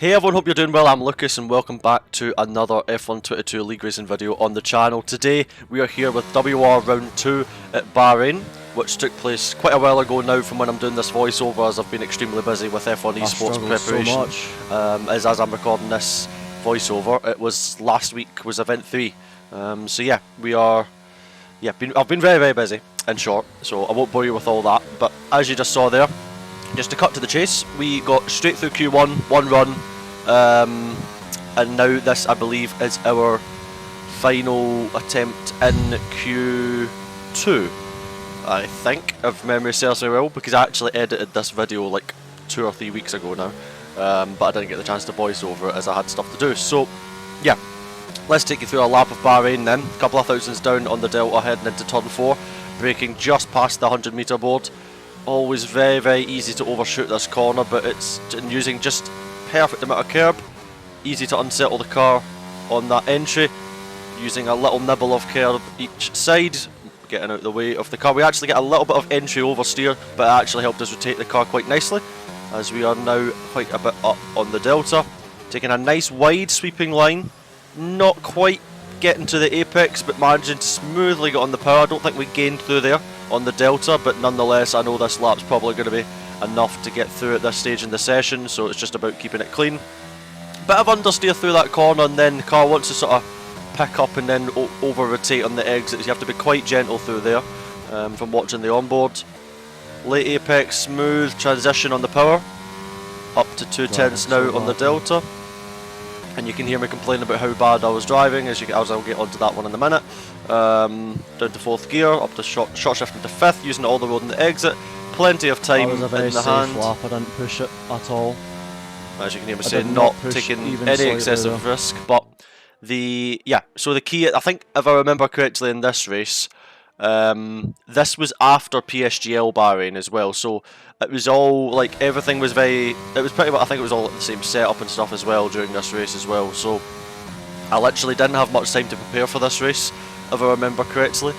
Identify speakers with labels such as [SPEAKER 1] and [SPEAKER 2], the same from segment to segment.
[SPEAKER 1] Hey everyone, hope you're doing well. I'm Lucas and welcome back to another F1 22 League Racing video on the channel. Today we are here with WOR Round 2 at Bahrain, which took place quite a while ago now from when I'm doing this voiceover, as I've been extremely busy with F1 esports preparation. So as I'm recording this voiceover, it was last week was event 3. So yeah, I've been very busy, in short, so I won't bore you with all that, but as you just saw there, just to cut to the chase, we got straight through Q1, one run, and now this, I believe, is our final attempt in Q2, I think, if memory serves me well, because I actually edited this video like 2 or 3 weeks ago now, but I didn't get the chance to voice over it as I had stuff to do. So, yeah, let's take you through a lap of Bahrain then. A couple of thousands down on the Delta heading into turn 4, braking just past the 100-metre board. Always very easy to overshoot this corner, but it's using just perfect amount of curb, easy to unsettle the car on that entry, using a little nibble of curb each side, getting out the way of the car. We actually get a little bit of entry oversteer, but it actually helped us rotate the car quite nicely, as we are now quite a bit up on the Delta, taking a nice wide sweeping line, not quite getting to the apex, but managing to smoothly get on the power. I don't think we gained through there on the Delta, but nonetheless I know this lap's probably going to be enough to get through at this stage in the session, so it's just about keeping it clean. Bit of understeer through that corner, and then the car wants to sort of pick up and then over rotate on the exits. You have to be quite gentle through there, from watching the onboard. Late apex, smooth transition on the power, up to 2/10 now on the Delta. And you can hear me complaining about how bad I was driving, as I'll get onto that one in a minute. Down to 4th gear, up to short shift into 5th, using it all the road in the exit. Plenty of time in the hand. That was a very safe lap, I didn't push it at all. As you can hear me say, not taking any excessive risk. But so the key, I think if I remember correctly in this race, this was after PSGL Bahrain as well, so it was all like everything was it was pretty much, I think it was all at the same setup and stuff as well during this race as well, so I literally didn't have much time to prepare for this race, if I remember correctly,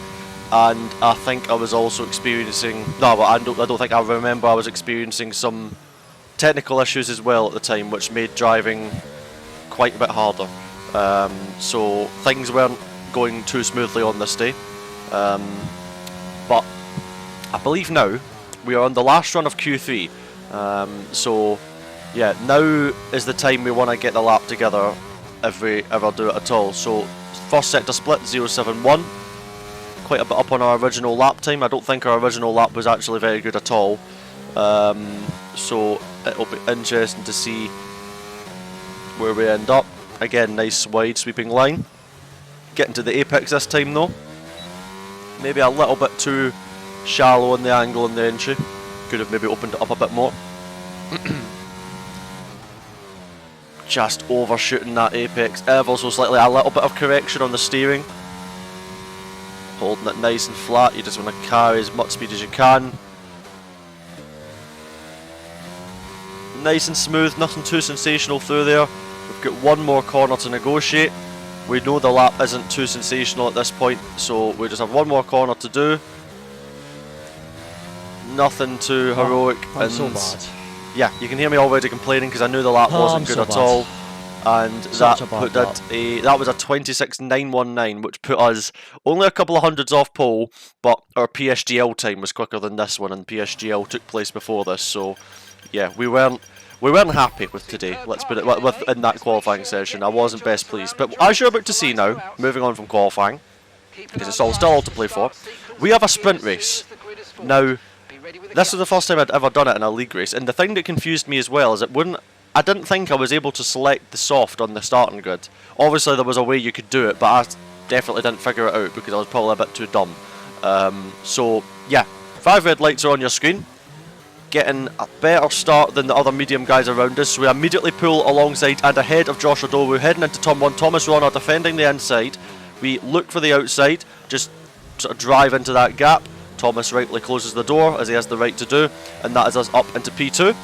[SPEAKER 1] and I think I was also experiencing, I don't think I remember, I was experiencing some technical issues as well at the time, which made driving quite a bit harder, so things weren't going too smoothly on this day. But I believe now we are on the last run of Q3, so yeah, now is the time we want to get the lap together if we ever do it at all. So first sector split 0.71, quite a bit up on our original lap time. I don't think our original lap was actually very good at all, so it'll be interesting to see where we end up. Again, nice wide sweeping line, getting to the apex this time though. Maybe a little bit too shallow on the angle on the entry. Could have maybe opened it up a bit more. Just overshooting that apex ever so slightly. A little bit of correction on the steering. Holding it nice and flat. You just want to carry as much speed as you can. Nice and smooth. Nothing too sensational through there. We've got one more corner to negotiate. We know the lap isn't too sensational at this point, so we just have one more corner to do. Nothing too heroic. And
[SPEAKER 2] so bad.
[SPEAKER 1] Yeah, you can hear me already complaining because I knew the lap wasn't good at all. And that was a 26.919, which put us only a couple of hundreds off pole, but our PSGL time was quicker than this one, and PSGL took place before this, so yeah, we weren't happy with today, let's put it, in that qualifying session. I wasn't best pleased. But as you're about to see now, moving on from qualifying, because it's still all to play for, we have a sprint race. Now, this was the first time I'd ever done it in a league race, and the thing that confused me as well is I didn't think I was able to select the soft on the starting grid. Obviously there was a way you could do it, but I definitely didn't figure it out because I was probably a bit too dumb. So yeah, 5 red lights are on your screen. Getting a better start than the other medium guys around us, so we immediately pull alongside and ahead of Josh O'Dowu, heading into turn 1. Thomas Ronner defending the inside. We look for the outside, just sort of drive into that gap. Thomas rightly closes the door, as he has the right to do, and that is us up into P2.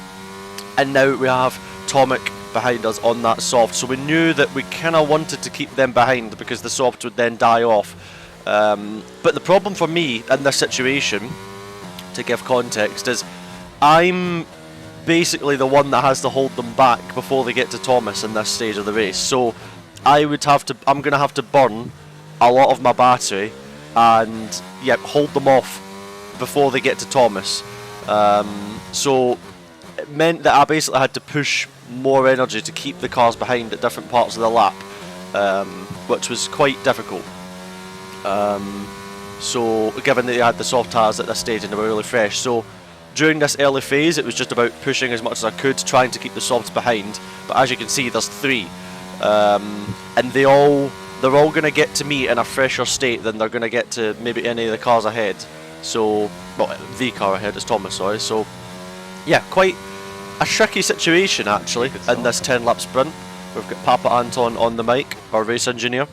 [SPEAKER 1] And now we have Tomic behind us on that soft, so we knew that we kind of wanted to keep them behind because the soft would then die off. But the problem for me in this situation, to give context, is I'm basically the one that has to hold them back before they get to Thomas in this stage of the race. So I'm going to have to burn a lot of my battery and yeah, hold them off before they get to Thomas. So it meant that I basically had to push more energy to keep the cars behind at different parts of the lap, which was quite difficult. So given that they had the soft tyres at this stage and they were really fresh, so during this early phase it was just about pushing as much as I could, trying to keep the softs behind. But as you can see, there's 3, and they're all going to get to me in a fresher state than they're going to get to maybe any of the cars ahead. So, well, the car ahead is Thomas, sorry. So yeah, quite a tricky situation actually in this 10-lap sprint. We've got Papa Anton on the mic, our race engineer.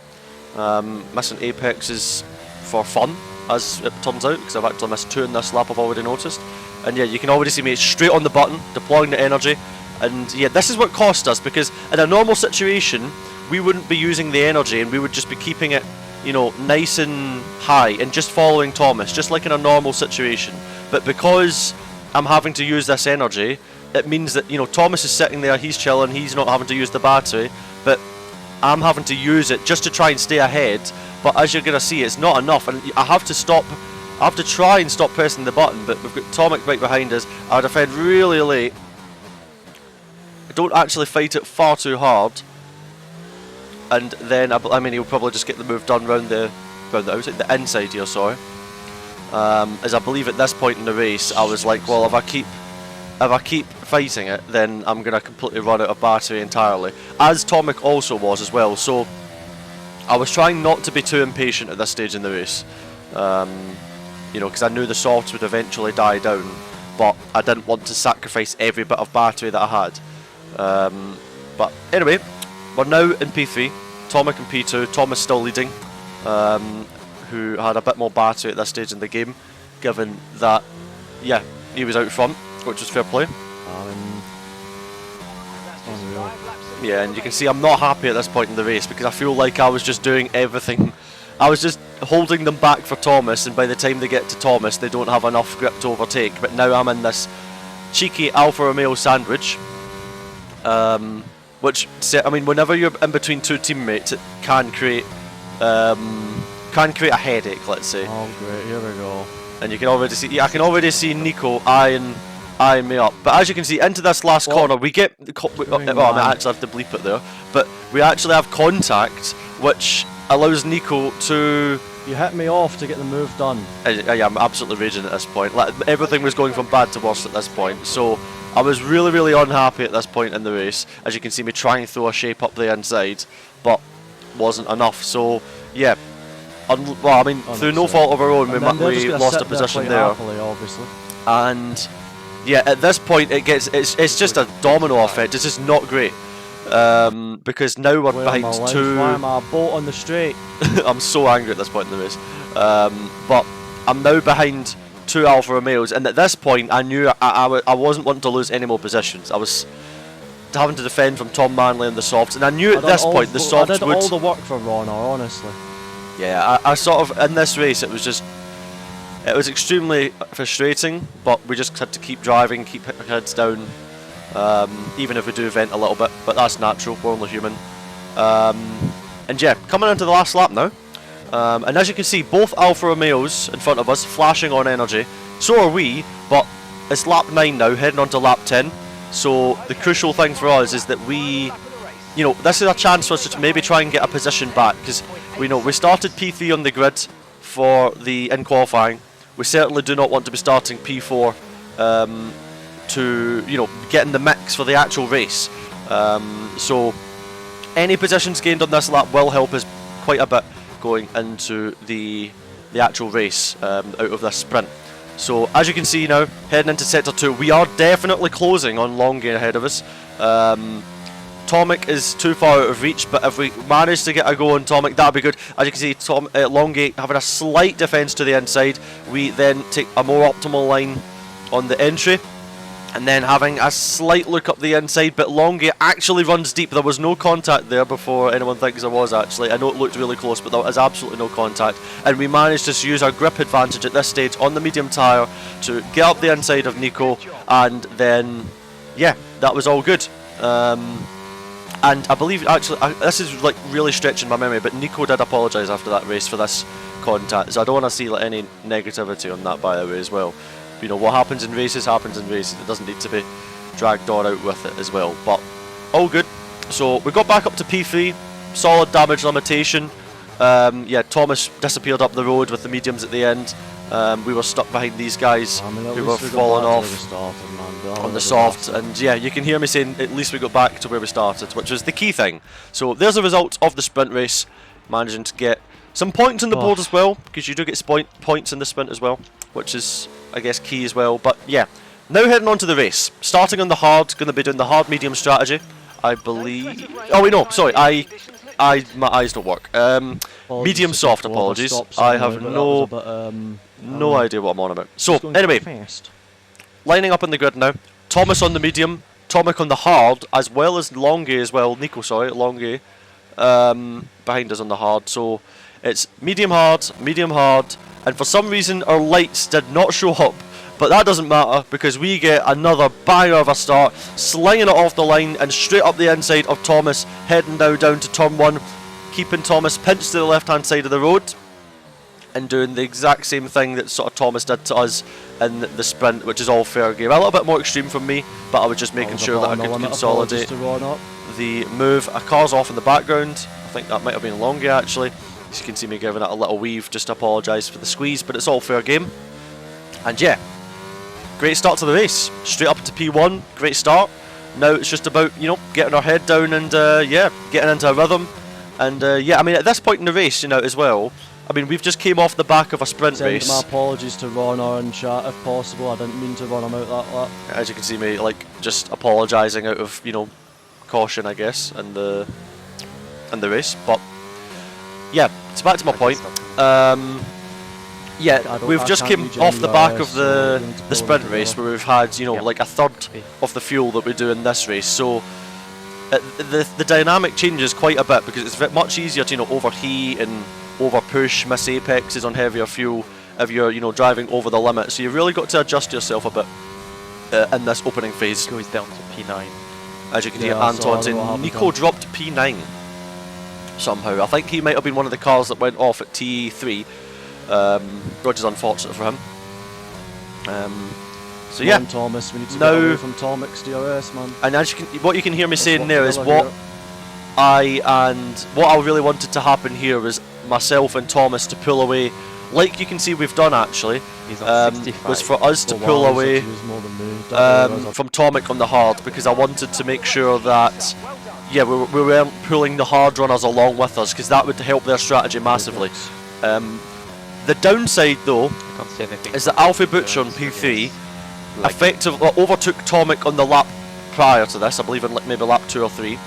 [SPEAKER 1] Missing Apexes for fun, as it turns out, because I've actually missed 2 in this lap, I've already noticed. And yeah, you can already see me straight on the button, deploying the energy. And yeah, this is what cost us, because in a normal situation, we wouldn't be using the energy and we would just be keeping it, you know, nice and high and just following Thomas, just like in a normal situation. But because I'm having to use this energy, it means that, you know, Thomas is sitting there, he's chilling, he's not having to use the battery, but I'm having to use it just to try and stay ahead. But as you're going to see, it's not enough, and I have to try and stop pressing the button. But we've got Tomic right behind us. I defend really late. I don't actually fight it far too hard, and then I mean he'll probably just get the move done round the outside, the inside here. Sorry. As I believe at this point in the race, I was like, well, if I keep fighting it, then I'm going to completely run out of battery entirely. As Tomic also was as well, so I was trying not to be too impatient at this stage in the race. You know, because I knew the softs would eventually die down, but I didn't want to sacrifice every bit of battery that I had. But anyway, we're now in P3, Tomic in P2, Thomas still leading, who had a bit more battery at this stage in the game, given that, yeah, he was out front, which was fair play. Yeah, and you can see I'm not happy at this point in the race because I feel like I was just doing everything. I was just holding them back for Thomas, and by the time they get to Thomas, they don't have enough grip to overtake. But now I'm in this cheeky Alfa Romeo sandwich, which, I mean, whenever you're in between 2 teammates, it can create a headache, let's say.
[SPEAKER 2] Oh great, here we go.
[SPEAKER 1] And you can already see, yeah, I can already see Nico eyeing me up. But as you can see, into this last corner, we get, well, I mean, I actually have to bleep it there, but we actually have contact, which allows Nico to...
[SPEAKER 2] You hit me off to get the move done.
[SPEAKER 1] Yeah, I'm absolutely raging at this point. Like, everything was going from bad to worse at this point, so I was really, really unhappy at this point in the race. As you can see me trying to throw a shape up the inside, but wasn't enough. So yeah, well, I mean, through no fault of our own, we lost a position there.
[SPEAKER 2] Happily, obviously.
[SPEAKER 1] And yeah, at this point it's just a domino effect. It's just not great. Because now we're behind 2.
[SPEAKER 2] Why am I a boat on the straight?
[SPEAKER 1] I'm so angry at this point in the race. But I'm now behind 2 Alfa Romeos, and at this point I knew I wasn't wanting to lose any more positions. I was having to defend from Tom Manley and the softs, and I knew at this point the softs would...
[SPEAKER 2] I did all the work for Ronor, honestly.
[SPEAKER 1] Yeah, I sort of, in this race it was extremely frustrating, but we just had to keep driving, keep hitting our heads down. Even if we do vent a little bit, but that's natural, we're only human. And yeah, coming into the last lap now, and as you can see, both Alfa Romeos in front of us flashing on energy, so are we, but it's lap 9 now, heading on to lap 10, so the crucial thing for us is that we, you know, this is a chance for us to maybe try and get a position back, because we know we started P3 on the grid for in qualifying. We certainly do not want to be starting P4 to, you know, get in the mix for the actual race. So any positions gained on this lap will help us quite a bit going into the actual race out of this sprint. So as you can see now, heading into sector 2, we are definitely closing on Longgate ahead of us. Tomic is too far out of reach, but if we manage to get a go on Tomic, that'd be good. As you can see, Longgate having a slight defence to the inside. We then take a more optimal line on the entry, and then having a slight look up the inside, but Longgate actually runs deep. There was no contact there before anyone thinks there was actually. I know it looked really close, but there was absolutely no contact. And we managed to use our grip advantage at this stage on the medium tyre to get up the inside of Nico, and then yeah, that was all good. And I believe, actually, this is like really stretching my memory, but Nico did apologise after that race for this contact, so I don't want to see like any negativity on that, by the way, as well. You know, what happens in races happens in races. It doesn't need to be dragged on out with it as well. But all good. So we got back up to P3, solid damage limitation. Yeah, Thomas disappeared up the road with the mediums at the end. We were stuck behind these guys who were falling off on the soft, and yeah, you can hear me saying at least we got back to where we started, which was the key thing. So there's the result of the sprint race, managing to get some points on the board as well, because you do get points in the sprint as well, which is, I guess, key as well. But yeah, now heading on to the race, starting on the hard, going to be doing the hard medium strategy, I believe. Oh wait, no, sorry, my eyes don't work. Medium soft, apologies. I have no idea what I'm on about. So anyway, lining up on the grid now. Thomas on the medium, Tomic on the hard, as well as Longy as well. Nico, sorry, Longy behind us on the hard. So it's medium hard, and for some reason our lights did not show up. But that doesn't matter, because we get another banger of a start, slinging it off the line and straight up the inside of Thomas, heading now down to turn 1, keeping Thomas pinched to the left hand side of the road, and doing the exact same thing that sort of Thomas did to us in the sprint, which is all fair game. A little bit more extreme from me, but I was just making sure that I could consolidate the move. A car's off in the background. I think that might have been Longy actually. As you can see me giving it a little weave, just to apologise for the squeeze, but it's all fair game. And yeah, great start to the race. Straight up to P1, great start. Now it's just about, you know, getting our head down and yeah, getting into a rhythm. And yeah, I mean, at this point in the race, you know, as well, I mean, we've just came off the back of a sprint race.
[SPEAKER 2] My apologies to Ron or in chat if possible. I didn't mean to run him out that lap.
[SPEAKER 1] As you can see me, like, just apologising out of, you know, caution, I guess, in the race. But yeah, it's back to my point. Yeah, we've just came off the back of the sprint race where we've had, you know, like a third of the fuel that we do in this race. So the dynamic changes quite a bit, because it's much easier to, you know, overheat and over push, miss apexes on heavier fuel if you're, you know, driving over the limit. So you've really got to adjust yourself a bit in this opening phase.
[SPEAKER 3] Goes down to P9.
[SPEAKER 1] As you can hear Anton saying, Nico dropped P9 somehow. I think he might have been one of the cars that went off at T3. Which is unfortunate for him. So yeah,
[SPEAKER 2] Thomas, we need to get away from Tomic's DRS, man.
[SPEAKER 1] And as you can, what you can hear me saying there is what I really wanted to happen here was myself and Thomas to pull away, like you can see we've done actually. Was for us to pull away from Tomic on the hard, because I wanted to make sure that yeah, we weren't pulling the hard runners along with us, because that would help their strategy massively. The downside though is that Alfie Butcher on P3 effectively overtook Tomic on the lap prior to this, I believe in maybe lap 2 or 3.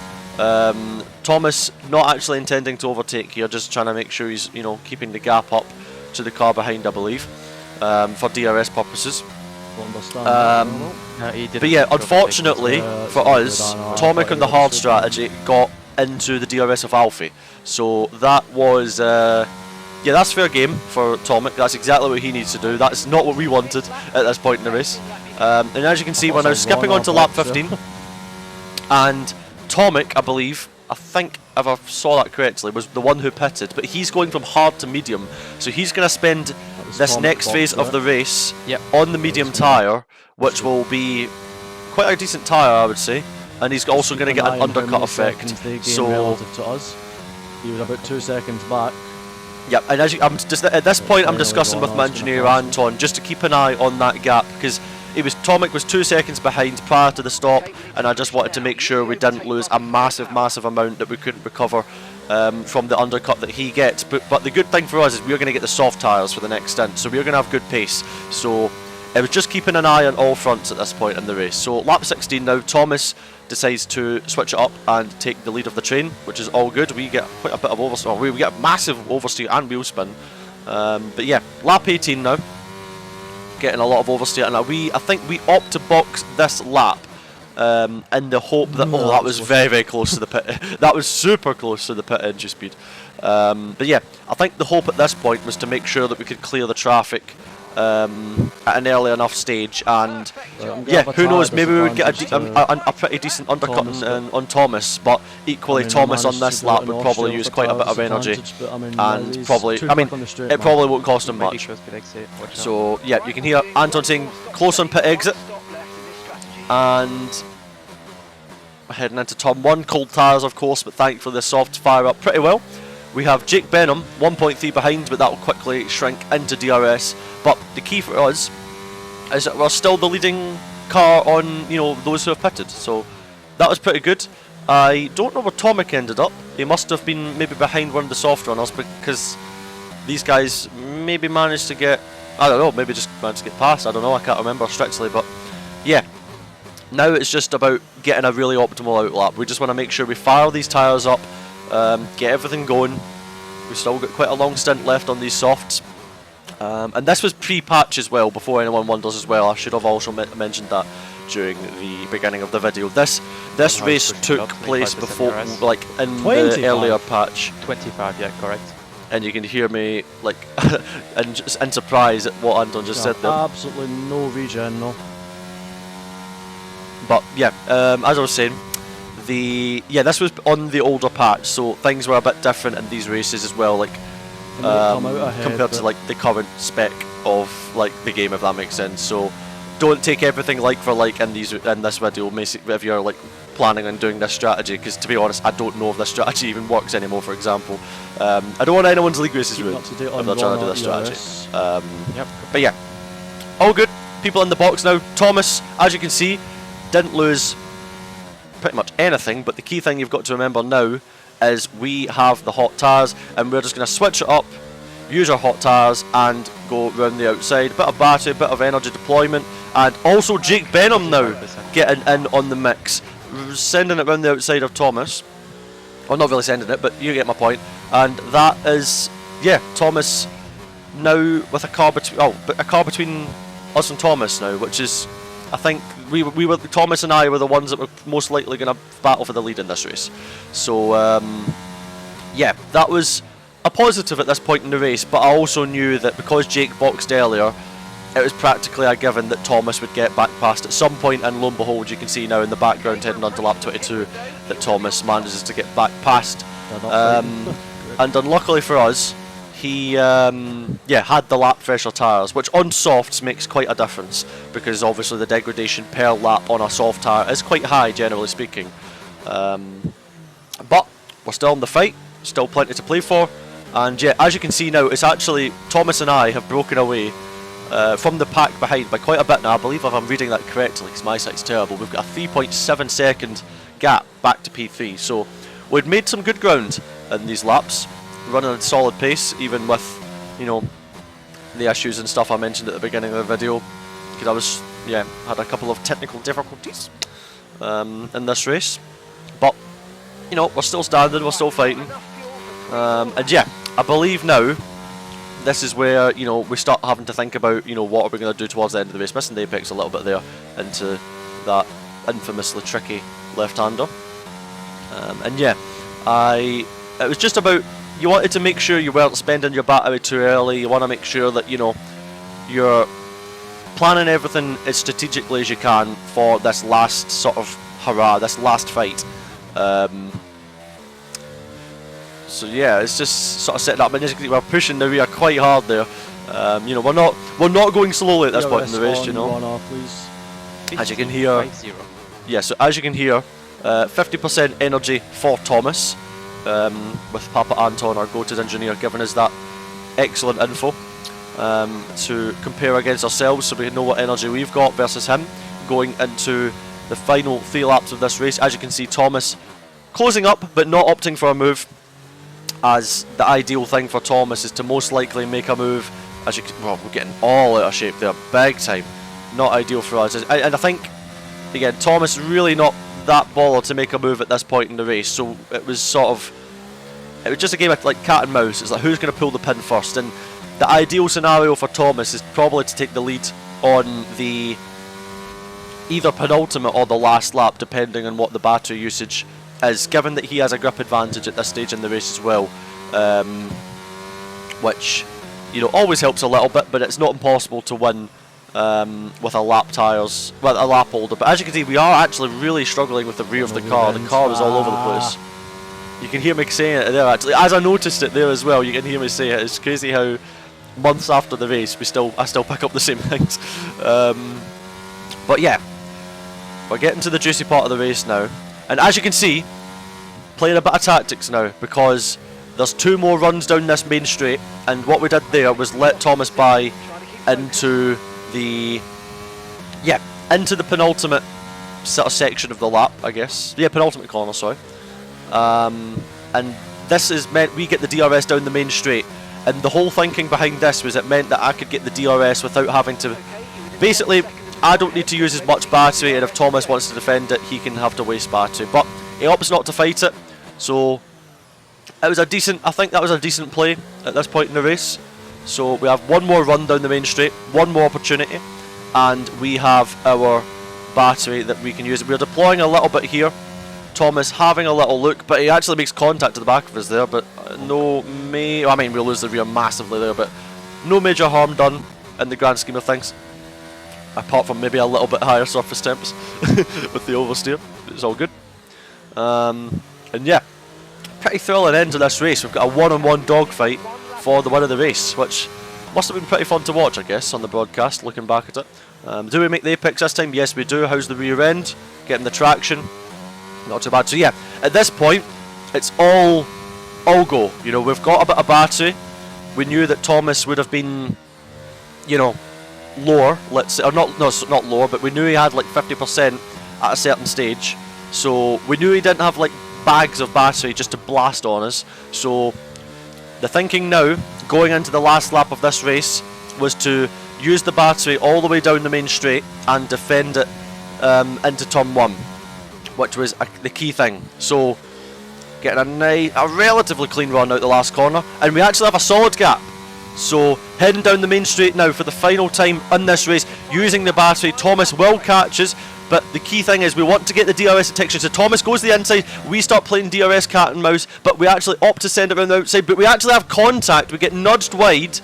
[SPEAKER 1] Thomas not actually intending to overtake here, just trying to make sure he's, you know, keeping the gap up to the car behind, I believe, for DRS purposes. But yeah, unfortunately for us, Tomic on the hard strategy got into the DRS of Alfie, so that was yeah, that's fair game for Tomic. That's exactly what he needs to do. That's not what we wanted at this point in the race. And as you can see, we're now skipping on to lap 15. And Tomic, I think if I saw that correctly, was the one who pitted. But he's going from hard to medium. So he's going to spend this next phase of the race on the medium tyre, which will be quite a decent tyre, I would say. And he's also going to get an undercut effect. So
[SPEAKER 2] relative to us, he was about 2 seconds back.
[SPEAKER 1] Yep, and as I'm just at this point, I'm discussing with my engineer Anton just to keep an eye on that gap, because Tomic was 2 seconds behind prior to the stop, and I just wanted to make sure we didn't lose a massive amount that we couldn't recover from the undercut that he gets. But the good thing for us is we're going to get the soft tyres for the next stint, so we're going to have good pace. So it was just keeping an eye on all fronts at this point in the race. So lap 16 now, Thomas decides to switch it up and take the lead of the train, which is all good. We get quite a bit of oversteer, we get a massive oversteer and wheel spin. But yeah, lap 18 now, getting a lot of oversteer, and I think we opt to box this lap in the hope that that was very close to the pit. That was super close to the pit entry speed. But yeah, I think the hope at this point was to make sure that we could clear the traffic at an early enough stage, and
[SPEAKER 2] I'm gonna
[SPEAKER 1] yeah,
[SPEAKER 2] have a
[SPEAKER 1] who knows,
[SPEAKER 2] tire
[SPEAKER 1] maybe we would get
[SPEAKER 2] disadvantage
[SPEAKER 1] a pretty decent undercut
[SPEAKER 2] Thomas,
[SPEAKER 1] on Thomas, but equally
[SPEAKER 2] I mean,
[SPEAKER 1] Thomas on
[SPEAKER 2] managed
[SPEAKER 1] this
[SPEAKER 2] to go
[SPEAKER 1] lap
[SPEAKER 2] to
[SPEAKER 1] would
[SPEAKER 2] North
[SPEAKER 1] probably
[SPEAKER 2] Shore
[SPEAKER 1] use
[SPEAKER 2] for
[SPEAKER 1] quite a bit
[SPEAKER 2] tire
[SPEAKER 1] of energy,
[SPEAKER 2] disadvantage, but I mean,
[SPEAKER 1] and
[SPEAKER 2] he's
[SPEAKER 1] probably,
[SPEAKER 2] too
[SPEAKER 1] I mean,
[SPEAKER 2] quick on the straight,
[SPEAKER 1] it
[SPEAKER 2] man.
[SPEAKER 1] probably won't cost him much.
[SPEAKER 3] So
[SPEAKER 1] So yeah, you can hear Anton saying close on pit exit, and heading into turn 1. Cold tyres, of course, but thankfully the softs fire up pretty well. We have Jake Benham 1.3 behind, but that will quickly shrink into DRS. But the key for us is that we're still the leading car on, you know, those who have pitted. So that was pretty good. I don't know where Tomic ended up. He must have been maybe behind one of the soft runners, because these guys maybe managed to get, I don't know, maybe just managed to get past. I don't know, I can't remember strictly, but yeah. Now it's just about getting a really optimal outlap. We just want to make sure we fire these tyres up, get everything going. We've still got quite a long stint left on these softs. And this was pre-patch as well, before anyone wonders as well. I should have also mentioned that during the beginning of the video. This race took place before, like, in the earlier patch.
[SPEAKER 3] 25, yeah, correct.
[SPEAKER 1] And you can hear me, like, in surprise at what Anton just said there.
[SPEAKER 2] Absolutely no regen, no.
[SPEAKER 1] But yeah, as I was saying, this was on the older patch, so things were a bit different in these races as well, like compared to like the current spec of like the game, if that makes sense. So don't take everything like for like in this video, if you're like planning on doing this strategy, because to be honest, I don't know if this strategy even works anymore. For example, I don't want anyone's league races ruined if they're trying to do this strategy. But yeah, all good. People in the box now. Thomas, as you can see, didn't lose pretty much anything, but the key thing you've got to remember now is we have the hot tyres, and we're just going to switch it up, use our hot tyres, and go round the outside. Bit of battery, bit of energy deployment, and also Jake Benham now getting in on the mix, sending it round the outside of Thomas. Well, not really sending it, but you get my point. And that is, yeah, Thomas now with a car between us and Thomas now, which is, I think Thomas and I were the ones that were most likely going to battle for the lead in this race. So yeah, that was a positive at this point in the race, but I also knew that because Jake boxed earlier, it was practically a given that Thomas would get back past at some point, and lo and behold, you can see now in the background heading on to lap 22 that Thomas manages to get back past. And unluckily for us, he had the lap fresher tyres, which on softs makes quite a difference, because obviously the degradation per lap on a soft tyre is quite high, generally speaking. But we're still in the fight, still plenty to play for, and yeah, as you can see now, it's actually Thomas and I have broken away from the pack behind by quite a bit now. I believe if I'm reading that correctly, because my site's terrible, we've got a 3.7 second gap back to P3, so we'd made some good ground in these laps, running at a solid pace, even with, you know, the issues and stuff I mentioned at the beginning of the video, because I had a couple of technical difficulties in this race. But, you know, we're still standing, we're still fighting, and yeah, I believe now this is where, you know, we start having to think about, you know, what are we going to do towards the end of the race. Missing the apex a little bit there into that infamously tricky left-hander, and yeah, it was just about, you wanted to make sure you weren't spending your battery too early. You want to make sure that, you know, you're planning everything as strategically as you can for this last sort of hurrah, this last fight. So yeah, it's just sort of setting up, and as you can see, we're pushing the rear quite hard there. You know, we're not going slowly at this point in the race, you know. As you can hear, yeah. So as you can hear, 50% energy for Thomas. With Papa Anton, our go-to engineer, giving us that excellent info to compare against ourselves, so we know what energy we've got versus him going into the final 3 laps of this race. As you can see, Thomas closing up but not opting for a move, as the ideal thing for Thomas is to most likely make a move. As you can, well, we're getting all out of shape there, big time. Not ideal for us, and I think again Thomas really not that bothered to make a move at this point in the race, so it was just a game of like cat and mouse. It's like, who's going to pull the pin first, and the ideal scenario for Thomas is probably to take the lead on the either penultimate or the last lap, depending on what the battery usage is, given that he has a grip advantage at this stage in the race as well, which you know, always helps a little bit, but it's not impossible to win with a lap tyres, well, a lap holder. But as you can see, we are actually really struggling with the rear of the car. The car is all over the place. You can hear me saying it there actually. As I noticed it there as well, you can hear me say it. It's crazy how months after the race, I still pick up the same things. But yeah, we're getting to the juicy part of the race now. And as you can see, playing a bit of tactics now, because there's 2 more runs down this main straight, and what we did there was let Thomas by into the penultimate sort of section of the lap, I guess. Yeah, penultimate corner, sorry. And this is meant we get the DRS down the main straight, and the whole thinking behind this was it meant that I could get the DRS without having to, basically, I don't need to use as much battery, and if Thomas wants to defend it, he can have to waste battery. But he opts not to fight it, so it was a decent, I think that was a decent play at this point in the race. So we have 1 more run down the main straight, 1 more opportunity, and we have our battery that we can use. We're deploying a little bit here. Thomas having a little look, but he actually makes contact to the back of us there, but I mean, we'll lose the rear massively there, but no major harm done in the grand scheme of things. Apart from maybe a little bit higher surface temps with the oversteer. It's all good. And yeah, pretty thrilling end to this race. We've got a one-on-one dogfight for the win of the race, which must have been pretty fun to watch, I guess, on the broadcast, looking back at it. Do we make the apex this time? Yes, we do. How's the rear end? Getting the traction? Not too bad. So yeah, at this point, it's all go. You know, we've got a bit of battery. We knew that Thomas would have been, you know, lower, let's say, or not lower, but we knew he had like 50% at a certain stage. So we knew he didn't have like bags of battery just to blast on us. So the thinking now, going into the last lap of this race, was to use the battery all the way down the main straight and defend it into turn 1, which was the key thing. So getting a relatively clean run out the last corner, and we actually have a solid gap. So heading down the main straight now for the final time in this race, using the battery. Thomas will catch us, but the key thing is we want to get the DRS detection. So Thomas goes to the inside, we start playing DRS cat and mouse, but we actually opt to send it around the outside, but we actually have contact. We get nudged wide,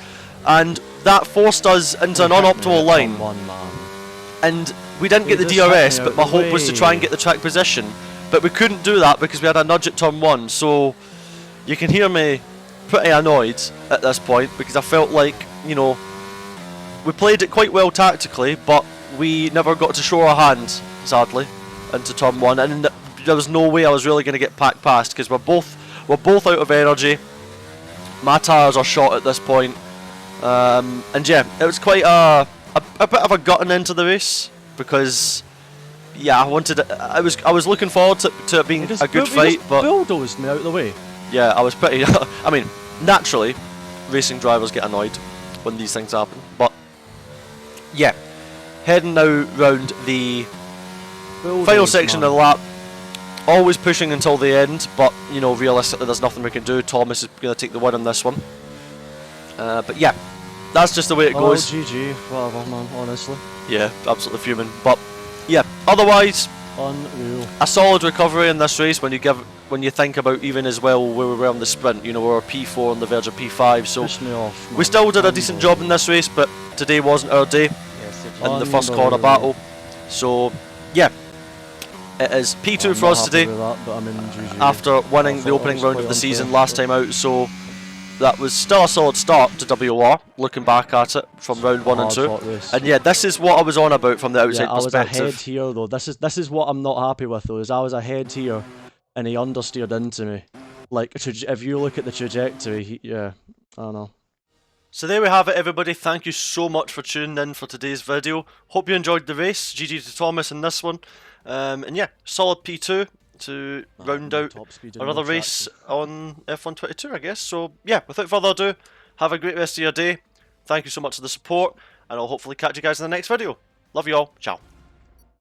[SPEAKER 1] and that forced us into an unoptimal line. And we didn't get the DRS, but my hope was to try and get the track position, but we couldn't do that because we had a nudge at turn 1. So you can hear me pretty annoyed at this point, because I felt like, you know, we played it quite well tactically, but we never got to show our hand, sadly, into turn 1, and there was no way I was really going to get packed past, because we're both out of energy. My tyres are shot at this point, and yeah, it was quite a bit of a gutting into the race, because yeah, I was looking forward to it being a good fight, but
[SPEAKER 2] bulldozed me out of the way.
[SPEAKER 1] Yeah, I was pretty. I mean, naturally, racing drivers get annoyed when these things happen. But yeah, heading now round the final section of the lap. Always pushing until the end, but you know, realistically, there's nothing we can do. Thomas is going to take the win on this one. But yeah, that's just the way it goes.
[SPEAKER 2] GG, whatever, man. Honestly.
[SPEAKER 1] Yeah, absolutely fuming. But yeah, otherwise,
[SPEAKER 2] unreal.
[SPEAKER 1] A solid recovery in this race when you think about even as well where we were on the sprint. You know, we were P4 on the verge of P5, so
[SPEAKER 2] Push me off, man.
[SPEAKER 1] We still did a decent job in this race, but today wasn't our day in the first corner battle. So yeah, it is P2 for us today,
[SPEAKER 2] that, but I'm in GG.
[SPEAKER 1] after winning the opening round of the season last time out. So that was still a solid start to WOR, looking back at it from round 1 and 2. And yeah, this is what I was on about from the outside perspective.
[SPEAKER 2] I was ahead here though. This is what I'm not happy with though, is I was ahead here and he understeered into me. Like, if you look at the trajectory, yeah, I don't know.
[SPEAKER 1] So there we have it, everybody. Thank you so much for tuning in for today's video. Hope you enjoyed the race. GG to Thomas in this one. And yeah, solid P2 to round out another race on F1 22, I guess. So yeah, without further ado, have a great rest of your day. Thank you so much for the support, and I'll hopefully catch you guys in the next video. Love you all. Ciao.